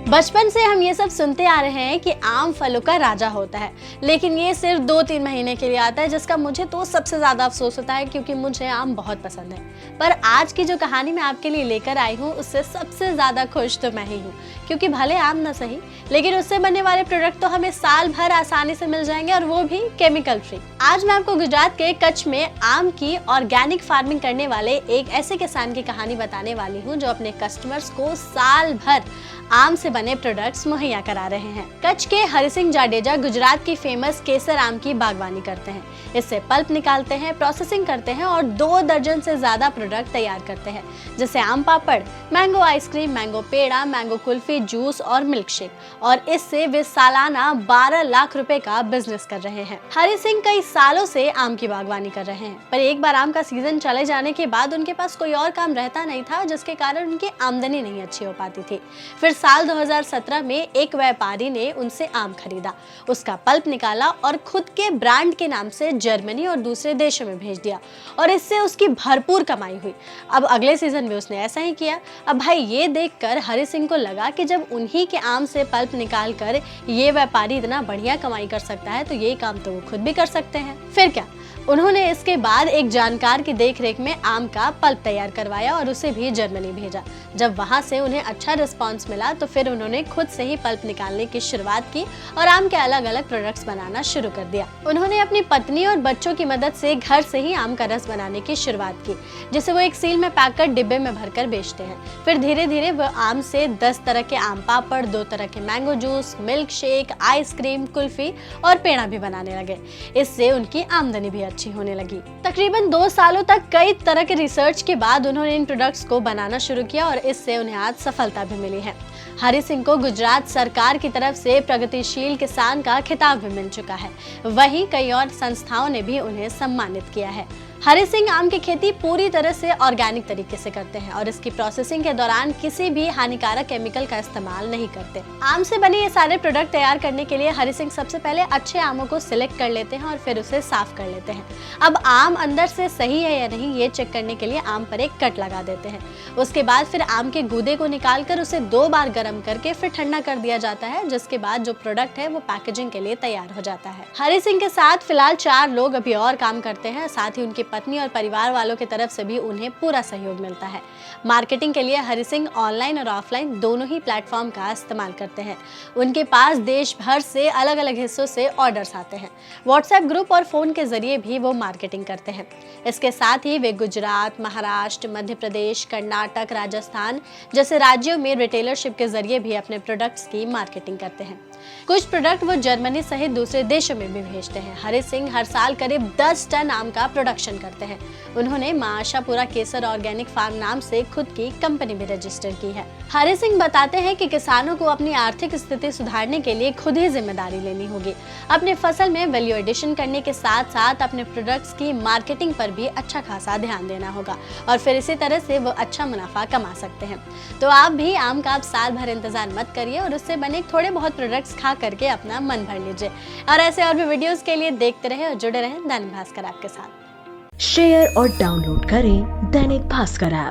बचपन से हम ये सब सुनते आ रहे हैं कि आम फलों का राजा होता है, लेकिन ये सिर्फ 2-3 महीने के लिए आता है, जिसका मुझे तो सबसे ज़्यादा अफसोस होता है क्योंकि मुझे आम बहुत पसंद है। पर आज की जो कहानी मैं आपके लिए लेकर आई हूँ उससे सबसे ज़्यादा खुश तो मैं ही हूँ, क्योंकि भले आम ना सही लेकिन उससे बनने वाले प्रोडक्ट तो हमें साल भर आसानी से मिल जाएंगे, और वो भी केमिकल फ्री। आज मैं आपको गुजरात के कच्छ में आम की ऑर्गेनिक फार्मिंग करने वाले एक ऐसे किसान की कहानी बताने वाली हूँ जो अपने कस्टमर्स को साल भर आम से बने प्रोडक्ट्स मुहैया करा रहे हैं। कच्छ के हरि सिंह जाडेजा गुजरात की फेमस केसर आम की बागवानी करते हैं। इससे पल्प निकालते हैं, प्रोसेसिंग करते हैं और 2 दर्जन से ज्यादा प्रोडक्ट तैयार करते हैं, जैसे आम पापड़, मैंगो आइसक्रीम, मैंगो पेड़ा, मैंगो कुल्फी, जूस और मिल्क शेक। और इससे वे सालाना 12 लाख रुपए का बिजनेस कर रहे हैं। हरि सिंह कई सालों से आम की बागवानी कर रहे हैं, पर एक बार आम का सीजन चले जाने के बाद उनके पास कोई और काम रहता नहीं था, जिसके कारण उनकी आमदनी नहीं अच्छी हो पाती थी। फिर साल 2017 में एक व्यापारी ने उनसे आम खरीदा, उसका पल्प निकाला और खुद के ब्रांड के नाम से जर्मनी और दूसरे देशों में भेज दिया, और इससे उसकी भरपूर कमाई हुई। अब अगले सीजन में उसने ऐसा ही किया। अब भाई ये देखकर हरि सिंह को लगा कि जब उन्हीं के आम से पल्प निकाल कर ये व्यापारी इतना बढ़िया कमाई कर सकता है तो ये काम तो वो खुद भी कर सकते हैं। फिर क्या, उन्होंने इसके बाद एक जानकार की देखरेख में आम का पल्प तैयार करवाया और उसे भी जर्मनी भेजा। जब वहां से उन्हें अच्छा रिस्पांस मिला तो फिर उन्होंने खुद से ही पल्प निकालने की शुरुआत की और आम के अलग अलग प्रोडक्ट्स बनाना शुरू कर दिया। उन्होंने अपनी पत्नी और बच्चों की मदद से घर से ही आम का रस बनाने की शुरुआत की, जिसे वो एक सील में पैक कर डिब्बे में भरकर बेचते हैं। फिर धीरे धीरे वो आम से 10 तरह के आम पापड़, 2 तरह के mango juice, milk shake, ice cream, kulfi और पेड़ा भी बनाने लगे। इससे उनकी आमदनी भी अच्छी होने लगी। तकरीबन 2 सालों तक कई तरह के रिसर्च के बाद उन्होंने इन प्रोडक्ट्स को बनाना शुरू किया और इससे उन्हें आज सफलता भी मिली है। हरि सिंह को गुजरात सरकार की तरफ से प्रगतिशील किसान का खिताब भी मिल चुका है। वहीं कई और संस्थाओं ने भी उन्हें सम्मानित किया है। हरि सिंह आम की खेती पूरी तरह से ऑर्गेनिक तरीके से करते हैं और इसकी प्रोसेसिंग के दौरान किसी भी हानिकारक केमिकल का इस्तेमाल नहीं करते। आम से बने ये सारे प्रोडक्ट तैयार करने के लिए हरि सिंह सबसे पहले अच्छे आमों को सिलेक्ट कर लेते हैं और फिर उसे साफ कर लेते हैं। अब आम अंदर से सही है या नहीं ये चेक करने के लिए आम पर एक कट लगा देते हैं। उसके बाद फिर आम के गूदे को निकाल कर उसे 2 बार गर्म करके फिर ठंडा कर दिया जाता है, जिसके बाद जो प्रोडक्ट है वो पैकेजिंग के लिए तैयार हो जाता है। हरि सिंह के साथ फिलहाल 4 लोग अभी और काम करते हैं। साथ ही उनकी पत्नी और परिवार वालों की तरफ से भी उन्हें पूरा सहयोग मिलता है। मार्केटिंग के लिए हरि सिंह ऑनलाइन और ऑफलाइन दोनों ही प्लेटफॉर्म का इस्तेमाल करते हैं। उनके पास देश भर से अलग अलग हिस्सों से ऑर्डर्स आते हैं। व्हाट्सएप ग्रुप और फोन के जरिए भी वो मार्केटिंग करते हैं। इसके साथ ही वे गुजरात, महाराष्ट्र, मध्य प्रदेश, कर्नाटक, राजस्थान जैसे राज्यों में रिटेलरशिप के जरिए भी अपने प्रोडक्ट्स की मार्केटिंग करते हैं। कुछ प्रोडक्ट वो जर्मनी सहित दूसरे देशों में भी भेजते हैं। हरि सिंह हर साल करीब 10 टन आम का प्रोडक्शन करते हैं। उन्होंने मां आशापुरा केसर ऑर्गेनिक फार्म नाम से खुद की कंपनी भी रजिस्टर की है। हरि सिंह बताते हैं कि किसानों को अपनी आर्थिक स्थिति सुधारने के लिए खुद ही जिम्मेदारी लेनी होगी। अपने फसल में वैल्यू एडिशन करने के साथ साथ अपने प्रोडक्ट्स की मार्केटिंग पर भी अच्छा खासा ध्यान देना होगा और फिर इसी तरह से वो अच्छा मुनाफा कमा सकते हैं। तो आप भी आम का साल भर इंतजार मत करिए और उससे बने थोड़े बहुत प्रोडक्ट्स खा करके अपना मन भर लीजिए। और ऐसे और भी वीडियोस के लिए देखते रहे और जुड़े रहें दैनिक भास्कर ऐप के साथ। शेयर और डाउनलोड करें दैनिक भास्कर ऐप।